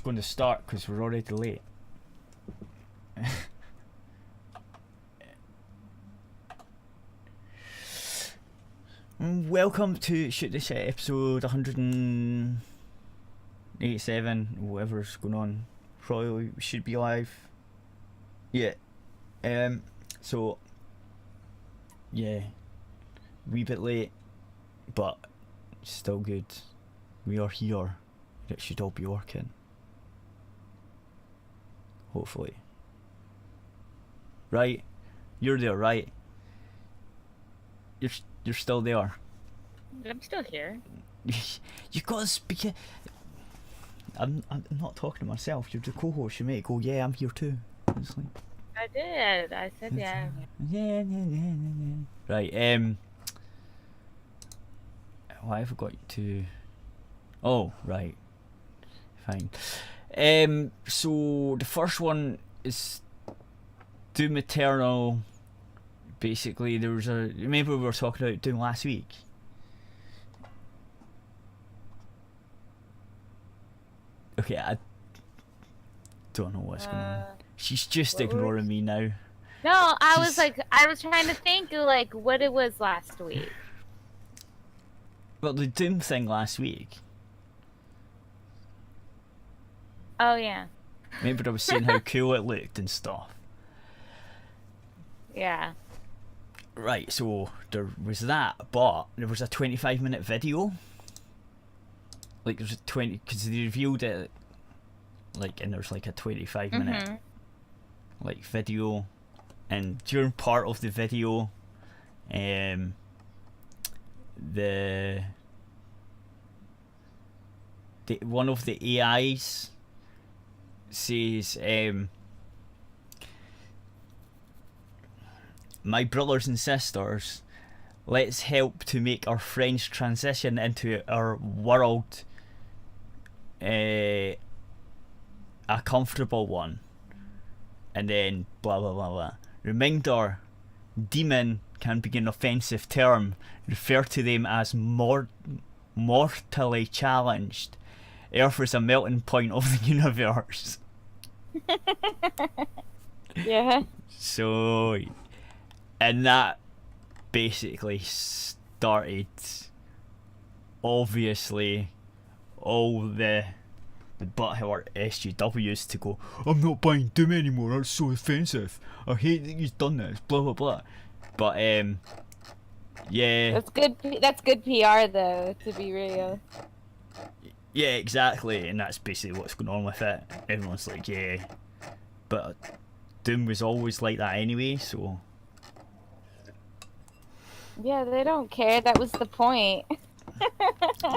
going to start because we're already late. Welcome to Shoot the Shit episode 187, whatever's going on. Probably should be live. Yeah. So, yeah. Wee bit late, but still good. We are here. It should all be working. Hopefully. Right? You're there, right? You're still there. I'm still here. You gotta speak. I'm not talking to myself. You're the co-host. You may go. Yeah, I'm here too. It's like, I did. I said yeah. Yeah. Right. Why have I got to? Oh, right. Fine. So the first one is Doom Eternal. Basically, there was a. Remember we were talking about Doom last week. Okay, I don't know what's going on. She's just ignoring me now. No, I was trying to think like what it was last week. Well, the Doom thing last week. Oh yeah. Remember I was saying how cool it looked and stuff. Yeah. Right, so there was that, but there was a 25-minute video. Like there's a 20, because they revealed it, like, and there's like a 25-minute like video, and during part of the video, the one of the AIs says, "My brothers and sisters, let's help to make our friends transition into our world a comfortable one." And then blah blah blah blah. Reminder: demon can be an offensive term. Refer to them as mortally challenged. Earth is a melting point of the universe. Yeah. So, and that basically started, obviously, all the butthurt SJWs to go, "I'm not buying Doom anymore, that's so offensive. I hate that you've done this, blah blah blah." But, yeah. That's good PR though, to be real. Yeah, exactly, and that's basically what's going on with it. Everyone's like, yeah. But Doom was always like that anyway, so. Yeah, they don't care. That was the point.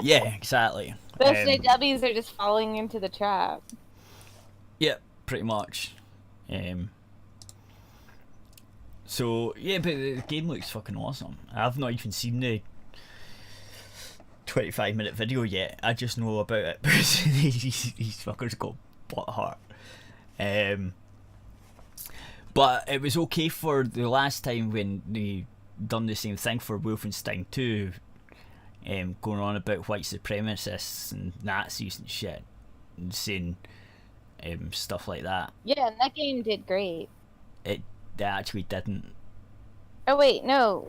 Yeah, exactly. The SJWs are just falling into the trap. Yeah, pretty much. So, yeah, but the game looks fucking awesome. I've not even seen the 25-minute video yet. I just know about it because these fuckers got butthurt. But it was okay for the last time when they done the same thing for Wolfenstein 2, going on about white supremacists and Nazis and shit, and saying stuff like that. Yeah, and that game did great. They actually didn't. Oh no,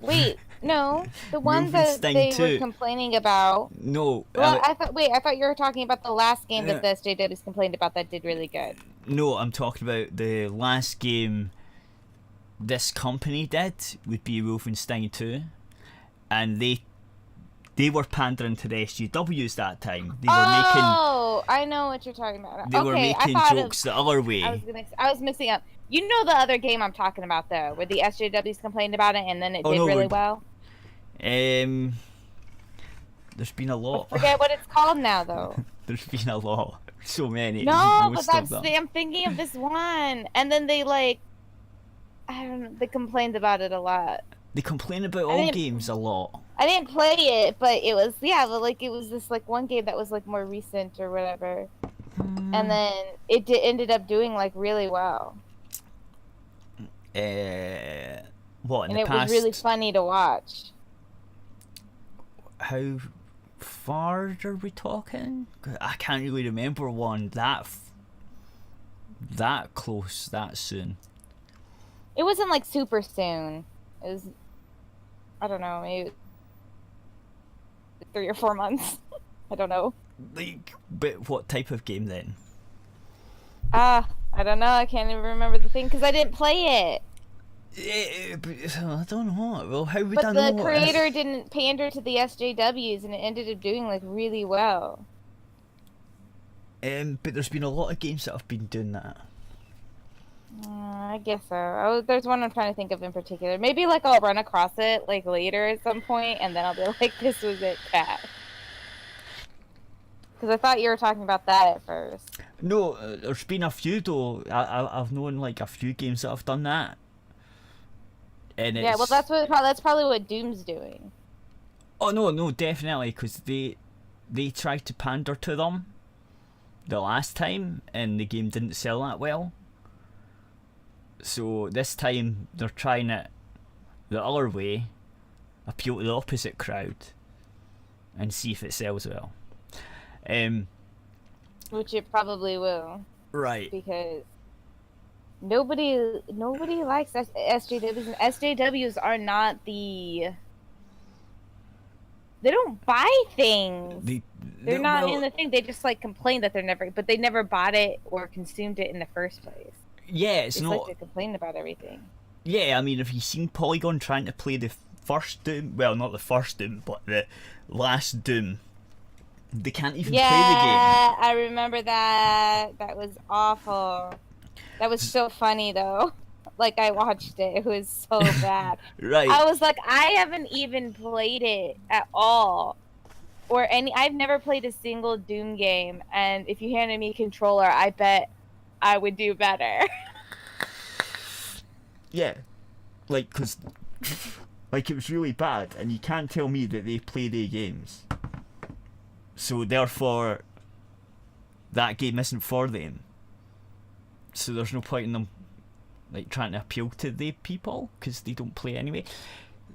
the ones that they were complaining about. No. Well, I thought you were talking about the last game that the SJWs complained about that did really good. No, I'm talking about the last game this company did would be Wolfenstein 2, and they were pandering to the SJWs that time. They were making. Oh, I know what you're talking about. They were making jokes the other way. I was mixing up. You know the other game I'm talking about though, where the SJWs complained about it and then it did really well. There's been a lot. I forget what it's called now though. There's been a lot. So many. No, but I'm thinking of this one, and then they I don't know. They complained about it a lot. They complain about all games a lot. I didn't play it, but it was it was this one game that was more recent or whatever, and then it ended up doing really well. What? And it was really funny to watch. How far are we talking? I can't really remember one that that close that soon. It wasn't like super soon. It was, I don't know, maybe 3 or 4 months. I don't know. Like, but what type of game then? I don't know. I can't even remember the thing because I didn't play it. Yeah, but I don't know. Well, how would But I know? the creator didn't pander to the SJWs, and it ended up doing like really well. But there's been a lot of games that have been doing that. I guess so. There's one I'm trying to think of in particular. Maybe like I'll run across it like later at some point, and then I'll be like, "This was it, Cat." Because I thought you were talking about that at first. No, there's been a few though. I've known like a few games that have done that. And yeah, well, that's probably what Doom's doing. Oh no, definitely, because they tried to pander to them the last time, and the game didn't sell that well. So this time they're trying it the other way, appeal to the opposite crowd, and see if it sells well. Which it probably will. Right. Because nobody likes SJWs, and SJWs are not the. They don't buy things. They're not in the thing. They just like complain that they never bought it or consumed it in the first place. Yeah, it's not. Like they complain about everything. Yeah, I mean, have you seen Polygon trying to play the first Doom? Well, not the first Doom, but the last Doom. They can't even play the game. Yeah, I remember that. That was awful. That was so funny though. Like I watched it. It was so bad. Right. I was like, I haven't even played it at all. I've never played a single Doom game, and if you handed me a controller, I bet I would do better. Yeah. Like, cause like it was really bad, and you can't tell me that they play their games. So therefore that game isn't for them. So there's no point in them like trying to appeal to the people because they don't play anyway.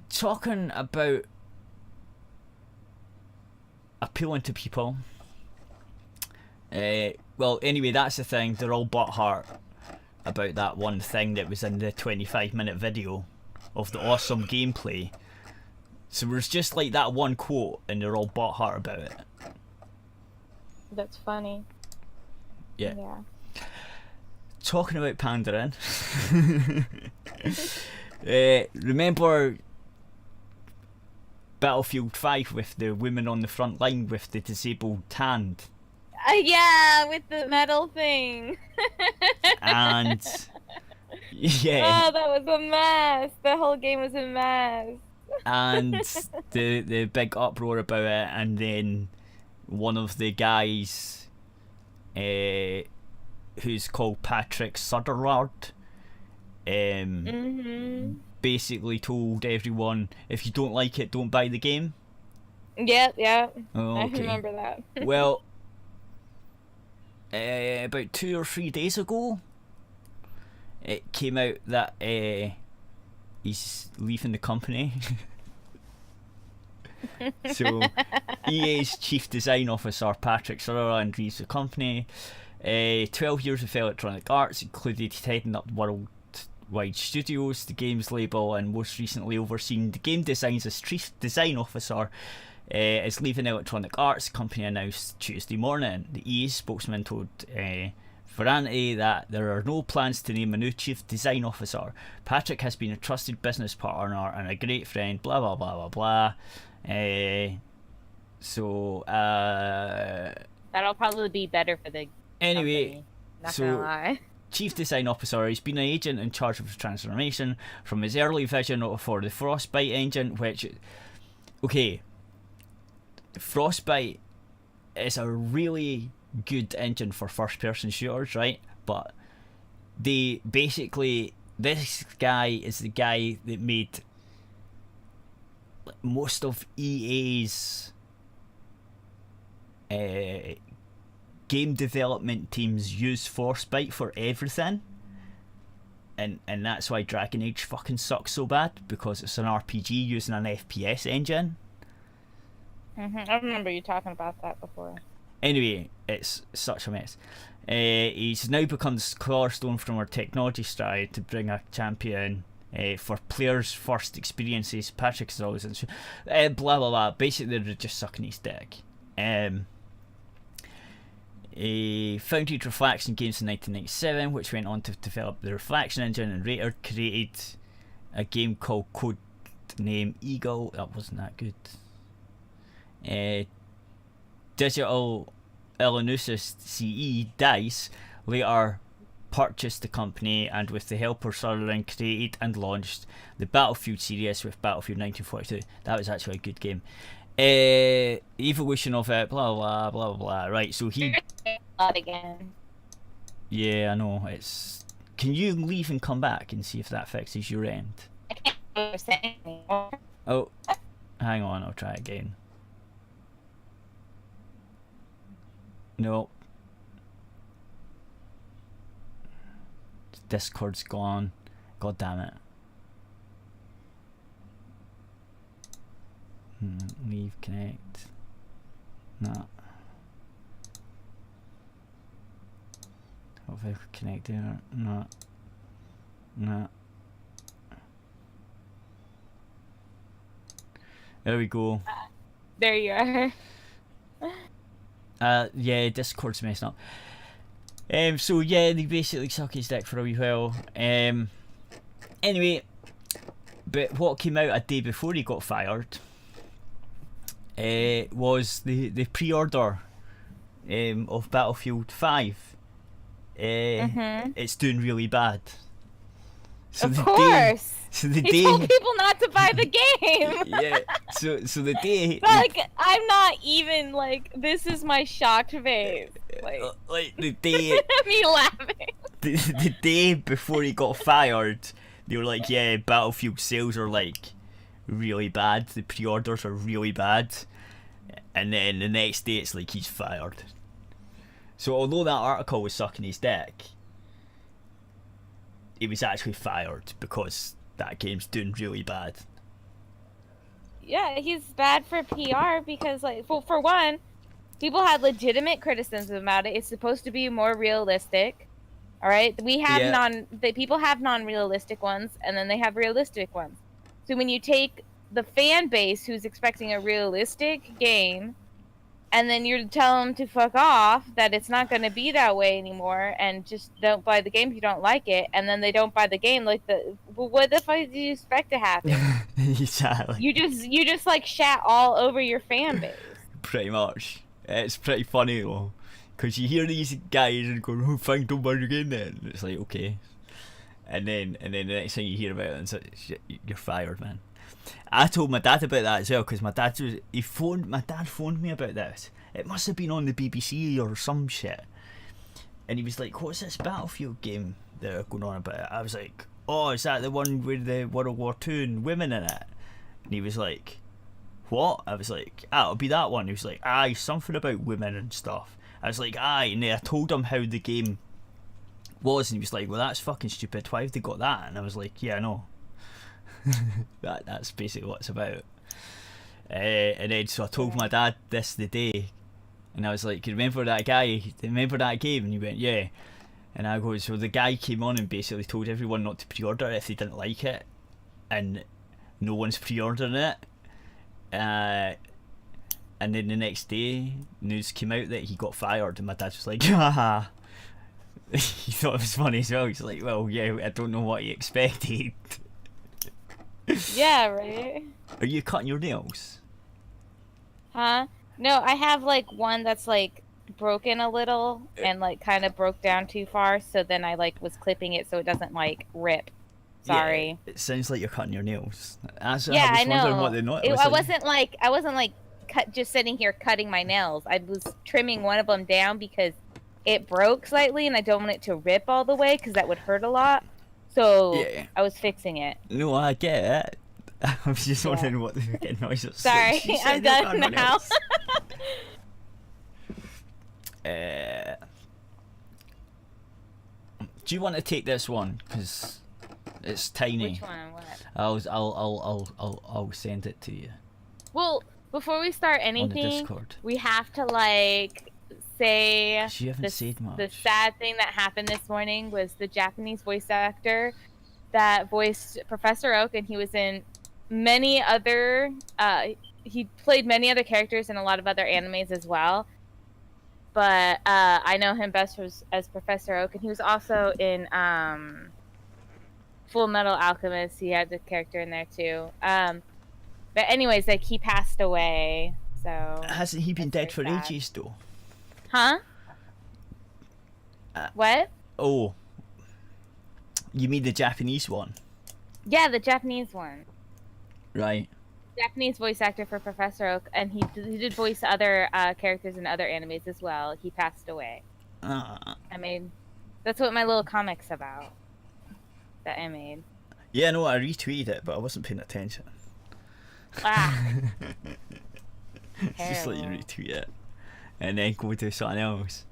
Talking about appealing to people, well, anyway, that's the thing. They're all butthurt about that one thing that was in the 25-minute video of the awesome gameplay. So there's just like that one quote, and they're all butthurt about it. That's funny. Yeah. Yeah. Talking about pandering, remember Battlefield 5 with the women on the front line with the disabled hand? Yeah, with the metal thing. And yeah. Oh, that was a mess. The whole game was a mess. And the big uproar about it, and then one of the guys, who's called Patrick Sutherland, basically told everyone, if you don't like it, don't buy the game. Yep. Oh, okay. I remember that. Well, about 2 or 3 days ago, it came out that he's leaving the company. So EA's chief design officer Patrick Sutherland leaves the company. 12 years with Electronic Arts, included heading up Worldwide Studios, the games label, and most recently overseeing the game designs as chief design officer, is leaving Electronic Arts. The company announced Tuesday morning. The EA spokesman told Variety that there are no plans to name a new chief design officer. Patrick has been a trusted business partner and a great friend, blah blah blah blah blah. So that'll probably be better for the anyway. Company. Not gonna lie. Chief design officer, he's been an agent in charge of his transformation from his early vision for the Frostbite engine, which, okay, Frostbite is a really good engine for first person shooters, right? But they basically, this guy is the guy that made most of EA's game development teams use Frostbite for everything, and that's why Dragon Age fucking sucks so bad, because it's an RPG using an FPS engine. I remember you talking about that before. Anyway, it's such a mess. He's now become the cornerstone from our technology strategy to bring a champion for players' first experiences. Patrick is always blah blah blah. Basically, they're just sucking his dick. He founded Reflection Games in 1997, which went on to develop the Reflection engine, and later created a game called Codename Eagle. That wasn't that good. Digital Illinois CE DICE later purchased the company, and with the help of Sutherland, created and launched the Battlefield series with Battlefield 1942. That was actually a good game. Evolution of it, blah blah blah blah. Right, so he. Again. Yeah, I know. It's. Can you leave and come back and see if that fixes your end? I can't understand anymore. Oh, hang on. I'll try again. No. Discord's gone. God damn it. Leave, connect. No. What if I connect there? No. No. There we go. There you are. Yeah, Discord's messing up. So yeah, they basically suck his dick for a wee while. Anyway, but what came out a day before he got fired was the pre-order of Battlefield 5. It's doing really bad. So of course. He told people not to buy the game. Yeah. So the day. Like, I'm not even like, this is my shocked face. Like the day. Me laughing. The day before he got fired, they were like, yeah, Battlefield sales are like really bad. The pre-orders are really bad. And then the next day, it's like he's fired. So although that article was sucking his dick, he was actually fired because that game's doing really bad. Yeah, he's bad for PR because, like, well, for one, people had legitimate criticism about it. It's supposed to be more realistic. All right, we have people have non-realistic ones, and then they have realistic ones. So when you take the fan base who's expecting a realistic game, and then you tell them to fuck off, that it's not going to be that way anymore, and just don't buy the game if you don't like it, and then they don't buy the game, like, what the fuck do you expect to happen? Exactly. You just like shat all over your fan base. Pretty much. It's pretty funny though, because you hear these guys and go, "Oh, fine, don't buy the game then." And it's like, okay, and then the next thing you hear about it, it's like, shit, you're fired, man. I told my dad about that as well, because my dad phoned me about this. It must have been on the BBC or some shit, and he was like, "What's this Battlefield game they're going on about?" I was like, "Oh, is that the one with the World War II and women in it?" And he was like, "What?" I was like, "Ah, it'll be that one." He was like, "Aye, something about women and stuff." I was like, "Aye," and then I told him how the game was, and he was like, "Well, that's fucking stupid. Why have they got that?" And I was like, "Yeah, I know." That's basically what it's about. And then so I told my dad this the day, and I was like, "You remember that guy? Remember that game?" And he went, "Yeah." And I go, "So the guy came on and basically told everyone not to pre-order it if they didn't like it, and no one's pre-ordering it." And then the next day, news came out that he got fired, and my dad was like, "Haha." He thought it was funny as well. He's like, "Well, yeah, I don't know what he expected." Yeah, right. Are you cutting your nails? Huh? No, I have like one that's like broken a little and like kind of broke down too far, so then I like was clipping it so it doesn't like rip. Sorry. Yeah, it sounds like you're cutting your nails. I know. What the noise I wasn't like just sitting here cutting my nails. I was trimming one of them down because it broke slightly and I don't want it to rip all the way because that would hurt a lot. So yeah. I was fixing it. No, I get it. I was just wondering what the fucking noise was. Sorry, I'm done now. Do you want to take this one? Because it's tiny. Which one? What? I'll send it to you. Well, before we start anything, we have to like say You haven't said much. The sad thing that happened this morning was the Japanese voice actor that voiced Professor Oak, and he was in many other. He played many other characters in a lot of other animes as well. But I know him best as Professor Oak, and he was also in Full Metal Alchemist. He had the character in there too. But anyways, like, he passed away. So hasn't he been dead for sad. ages though? Huh? What? Oh, you mean the Japanese one? Yeah, the Japanese one. Right. Japanese voice actor for Professor Oak, and he did voice other characters in other animes as well. He passed away. I made. That's what my little comic's about. That I made. Yeah, no, I retweeted it, but I wasn't paying attention. Ah. Just let you retweet it, and then go to something else.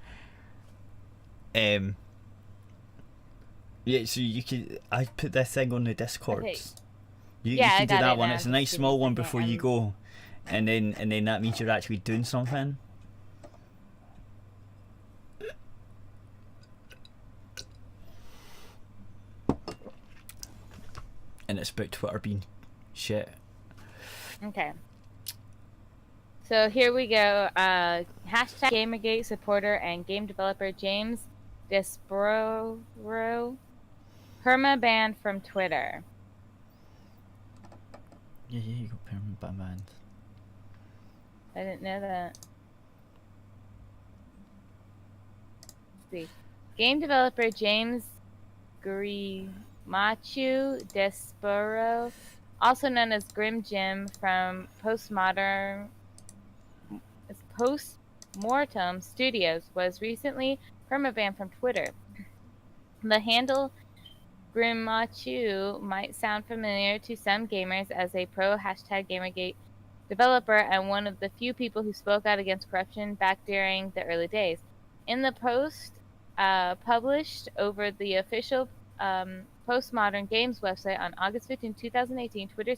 Yeah, so you could. I put this thing on the Discord. Okay. You can do that one. It's a nice small one before you go, and then that means you're actually doing something. And it's about Twitter being shit. Okay. So here we go. Hashtag Gamergate supporter and game developer James Despero perma-banned from Twitter. Yeah, you got perma-banned. I didn't know that. Let's see. Game developer James Grimachu Despero, also known as Grim Jim from Postmortem Studios, was recently permabanned from Twitter. The handle Grimachu might sound familiar to some gamers as a pro hashtag Gamergate developer and one of the few people who spoke out against corruption back during the early days. In the post published over the official Postmodern Games website on August 15, 2018, Twitter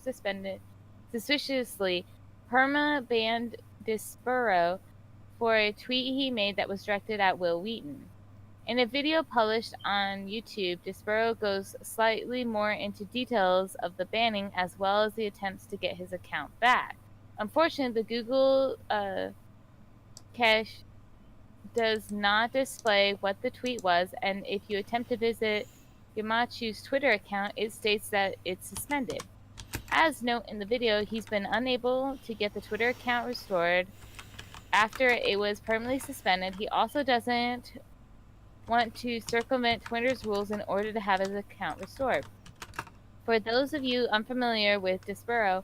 suspiciously perma-banned Despero for a tweet he made that was directed at Will Wheaton. In a video published on YouTube, Despero goes slightly more into details of the banning as well as the attempts to get his account back. Unfortunately, the Google cache does not display what the tweet was, and if you attempt to visit Yamachu's Twitter account, it states that it's suspended. As noted in the video, he's been unable to get the Twitter account restored after it was permanently suspended. He also doesn't want to circumvent Twitter's rules in order to have his account restored. For those of you unfamiliar with Despero,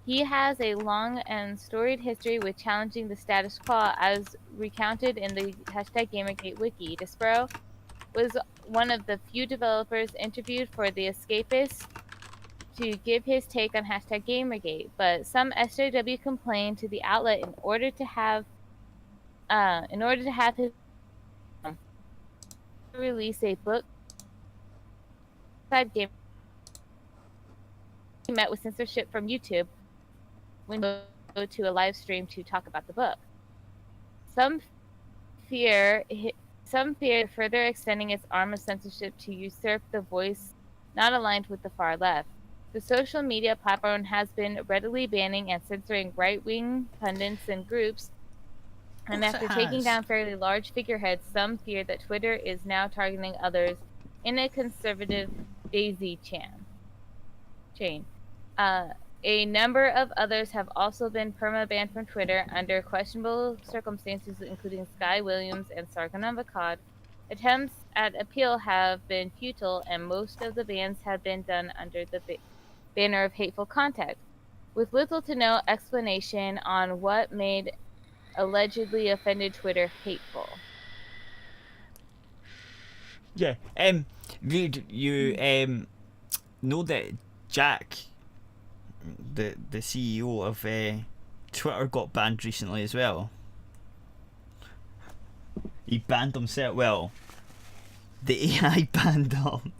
he has a long and storied history with challenging the status quo, as recounted in the hashtag Gamergate wiki. Despero was one of the few developers interviewed for The Escapist to give his take on hashtag Gamergate, but some SJW complained to the outlet in order to have his release a book game. He met with censorship from YouTube when he go to a live stream to talk about the book. Some fear further extending its arm of censorship to usurp the voice not aligned with the far left. The social media platform has been readily banning and censoring right-wing pundits and groups, and after taking down fairly large figureheads, some fear that Twitter is now targeting others in a conservative daisy chain. A number of others have also been perma-banned from Twitter under questionable circumstances, including Sky Williams and Sargon Vakad. Attempts at appeal have been futile, and most of the bans have been done under the banner of hateful content, with little to no explanation on what made allegedly offended Twitter hateful. Yeah. You know that Jack, the CEO of Twitter, got banned recently as well. He banned himself. Well, the AI banned him.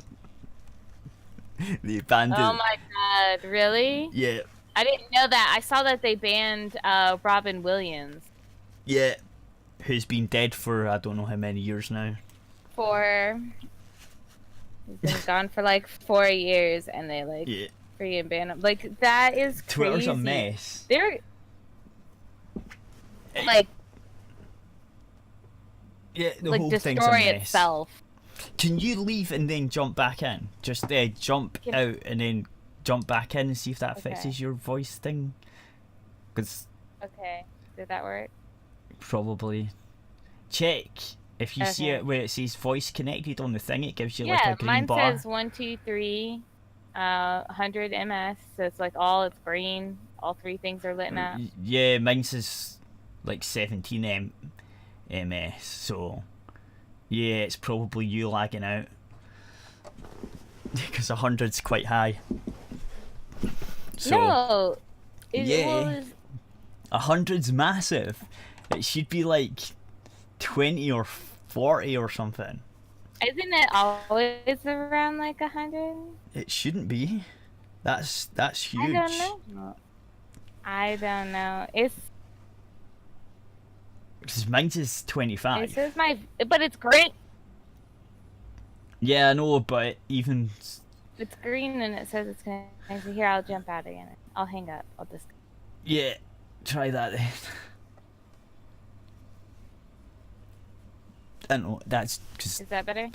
They banned him. Oh my god, really? Yeah. I didn't know that. I saw that they banned Robin Williams. Yeah. who's been dead for I don't know how many years now. He's been gone for like 4 years, and they like freaking ban him. Like that is crazy. Twitter's a mess. They're like the like whole thing's a destroy mess. itself. Can you leave and then jump back in? Just jump out and then jump back in and see if that fixes your voice thing. Cause did that work? Probably. Check if you see it where it says voice connected on the thing. It gives you like a green bar. Yeah, mine says 1, 2, 3, 100 ms. So it's like it's green. All 3 things are lit up. Yeah, mine says like 17 ms. So yeah, it's probably you lagging out because 100's quite high. So, no, yeah, was... 100's massive. It should be like 20 or 40 or something. Isn't it always around like 100? It shouldn't be. That's huge. I don't know. It's because mine's is 25. It says but it's green. Yeah, I know, but even it's green and it says it's connected. Here, I'll jump out again. I'll hang up. I'll just. Yeah, try that then. I don't know. That's cause, is that better?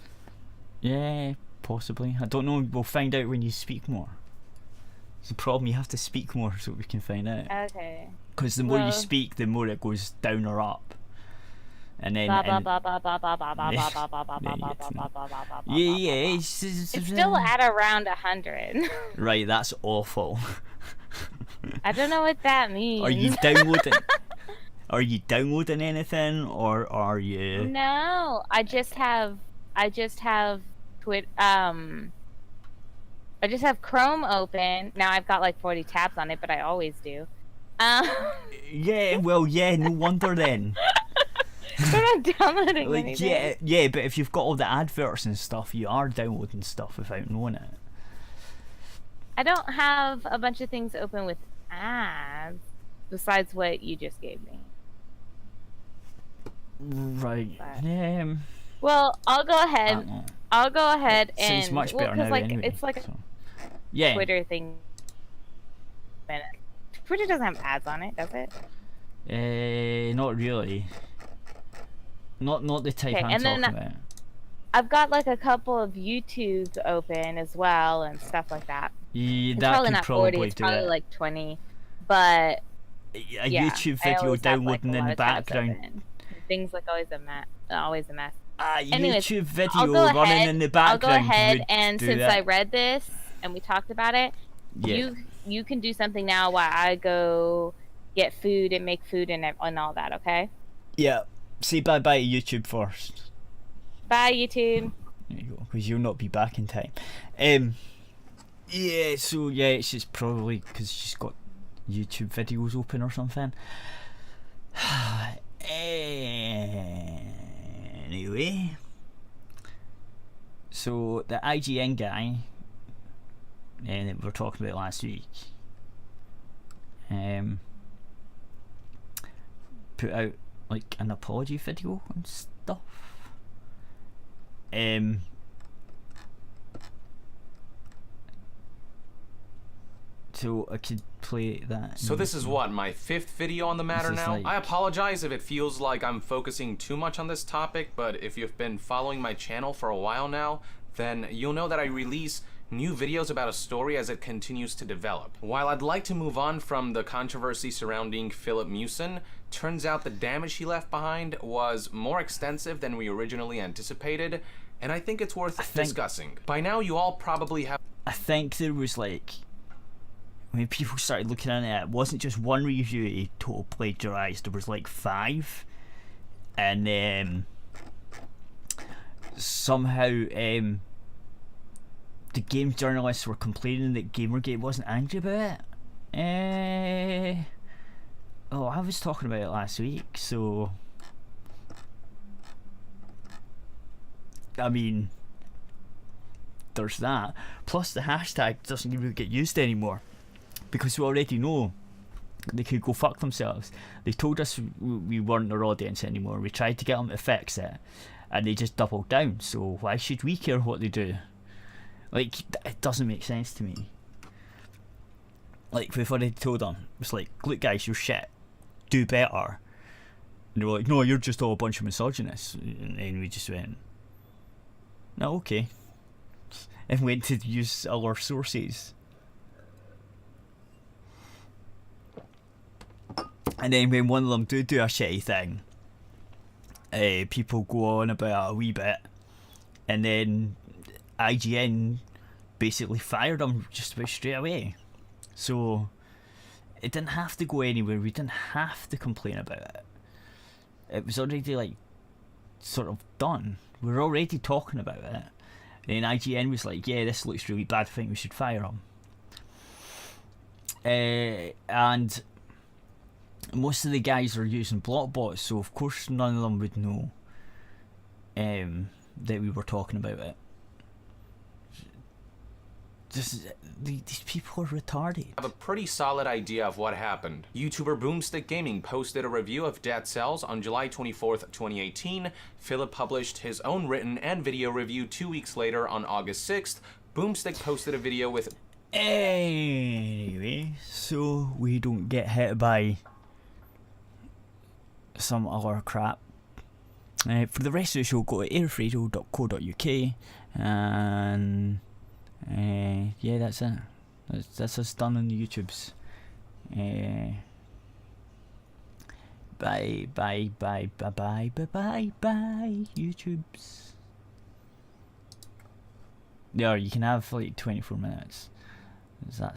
Yeah, possibly. I don't know. We'll find out when you speak more. It's the problem. You have to speak more so we can find out. Okay. Because the more you speak, the more it goes down or up. And then it's still at around 100. Right, that's awful. I don't know what that means. Are you downloading? Are you downloading anything, or are you? No, I just have I just have Chrome open. Now I've got like 40 tabs on it, but I always do. Yeah, well, yeah, no wonder then. We're not downloading like, anything. Yeah, but if you've got all the adverts and stuff, you are downloading stuff without knowing it. I don't have a bunch of things open with ads besides what you just gave me. Right. Well, I'll go ahead. I'll go ahead and it's much better now like anyway, it's like so. a Twitter thing. Twitter doesn't have ads on it, does it? Not really. Not the type I'm talking about. I've got like a couple of YouTubes open as well and stuff like that. Yeah, it's that probably could not probably 40, it's do probably it. like 20. But a YouTube video downloading in the background. Things like always a mess. Anyways, YouTube video running in the background. I'll go ahead and since I read this and we talked about it, you can do something now while I go get food and make food and all that, okay? Yeah. Say bye-bye to YouTube first. Bye, YouTube. There you go, because you'll not be back in time. Yeah, so yeah, it's just probably because she's got YouTube videos open or something. Anyway, so the IGN guy that we were talking about last week put out like an apology video and stuff. So I could play that. So this is what, my 5th video on the matter now? Like... I apologize if it feels like I'm focusing too much on this topic, but if you've been following my channel for a while now, then you'll know that I release new videos about a story as it continues to develop. While I'd like to move on from the controversy surrounding Philip Mewson, turns out the damage he left behind was more extensive than we originally anticipated, and I think it's worth discussing. By now you all probably have... I think there was like... when people started looking at it, it wasn't just one review he total plagiarized, there was like 5. And somehow the games journalists were complaining that Gamergate wasn't angry about it. Oh, I was talking about it last week, so I mean, there's that. Plus the hashtag doesn't really get used anymore, because we already know they could go fuck themselves. They told us we weren't their audience anymore. We tried to get them to fix it, and they just doubled down. So why should we care what they do? Like, it doesn't make sense to me. Like, before they told them, it's like, look guys, you're shit, do better. And they were like, no, you're just all a bunch of misogynists. And then we just went, no, okay. And went to use our sources. And then when one of them do a shitty thing, people go on about it a wee bit, and then IGN basically fired them just about straight away. So it didn't have to go anywhere. We didn't have to complain about it. It was already like sort of done. We were already talking about it. And IGN was like, yeah, this looks really bad, I think we should fire him. And most of the guys are using block bots, so of course none of them would know that we were talking about it. These people are retarded. I have a pretty solid idea of what happened. YouTuber Boomstick Gaming posted a review of Dead Cells on July 24th, 2018. Philip published his own written and video review 2 weeks later on August 6th. Boomstick posted a video with... Anyway, so we don't get hit by some other crap. For the rest of the show, go to aerithradio.co.uk and... yeah, that's it. That's us done on the YouTubes. Bye, YouTubes. There, you can have like 24 minutes. Is that